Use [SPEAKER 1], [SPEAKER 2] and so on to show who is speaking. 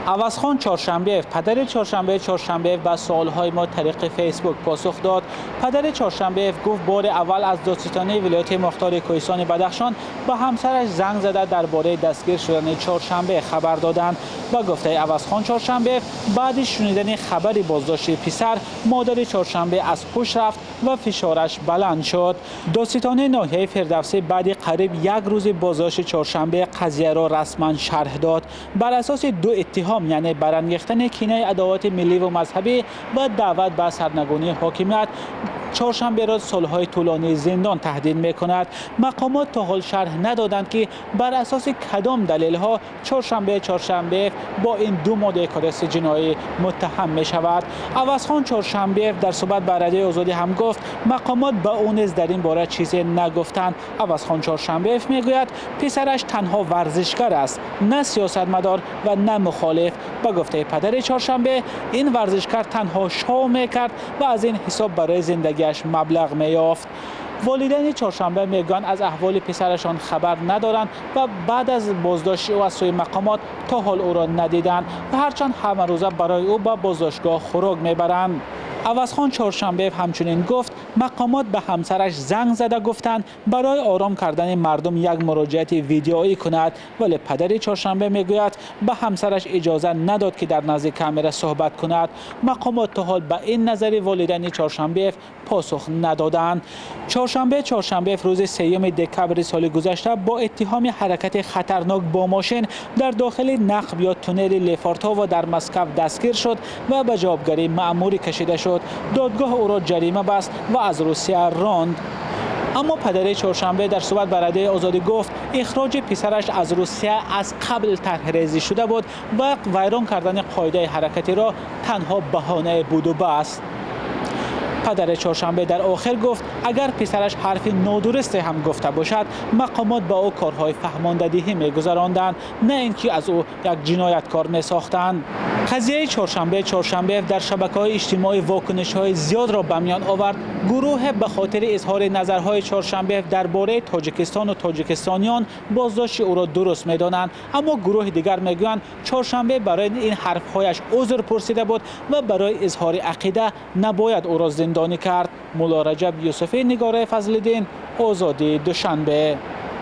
[SPEAKER 1] عوضخان چهارشنبه، پدر چهارشنبه به سوالهای ما طریق فیسبوک پاسخ داد. پدر چهارشنبه گفت بار اول از دادستانی ولایت مختار کوهستان بدخشان به همسرش زنگ زده درباره دستگیر شدن چهارشنبه خبر دادند. با گفته عوضخان چهارشنبه بعد شنیدن خبر بازداشت پسر، مادر چهارشنبه از هوش رفت و فشارش بلند شد. دادستانی ناحیه فردوسی بعد قریب یک روز بازداشت چهارشنبه قضیه را رسما شرح داد. بر اساس دو اتهام، یعنی برانگیختن کینه عداوت ملی و مذهبی و دعوت به سرنگونی حاکمیت، چهارشنبه را سالهای طولانی زندان تهدید می‌کند. مقامات تا حال شرح ندادند که بر اساس کدام دلیل‌ها چهارشنبه با این دو ماده کادر جنایی متهم می‌شود. عوضخان چهارشنبه در صحبت با رادیو آزادی هم گفت مقامات به او نیز در این باره چیزی نگفتند. عوضخان چهارشنبه میگوید پسرش تنها ورزشکار است، نه سیاستمدار و نه مخالف. با گفته پدر چهارشنبه این ورزشکار تنها شو میکرد و از این حساب برای زندگیش مبلغ میافت. والدین چهارشنبه میگن از احوال پسرشان خبر ندارند و بعد از بازداشت او از سوی مقامات تا حال او را ندیدند و هرچند همه روزه برای او به بازداشتگاه خوراک میبرند. عوضخان چهارشنبه همچنین گفت مقامات به همسرش زنگ زده گفتند برای آرام کردن مردم یک مراجعت ویدئویی کند، ولی پدر چهارشنبه میگوید به همسرش اجازه نداد که در نزد کامرا صحبت کند. مقامات تا حال به این نظر والدین چهارشنبه پاسخ ندادند. چهارشنبه روز 3 دکمبر سال گذشته با اتهام حرکت خطرناک با ماشین در داخل نقب یا تونل لفارتا و در مسکو دستگیر شد و به جوابگری مأموری کشیده شد. دادگاه او را جریمه بست و از روسیه راند. اما پدر چهارشنبه در صحبت با رادیو آزادی گفت اخراج پسرش از روسیه از قبل طرح‌ریزی شده بود و ویران کردن قاعده حرکتی را تنها بهانه بود و بس. پدر چهارشنبه در آخر گفت اگر پسرش حرف نادرستی هم گفته باشد مقامات با او کارهای فهماندهی می‌گذراندند، نه اینکه از او یک جنایتکار می‌ساختند. قضیه چهارشنبه در شبکه‌های اجتماعی واکنش‌های زیاد را به میان آورد. گروه به خاطر اظهار نظرهای چهارشنبه درباره تاجیکستان و تاجیکستانیان بازداشت او را درست می‌دانند، اما گروه دیگر می‌گویند چهارشنبه برای این حرف‌هایش عذر پرسیده بود و برای اظهار عقیده نباید او را زندانی کرد. مولا رجب یوسفی، نگار فضل‌الدین، آزادی دوشنبه.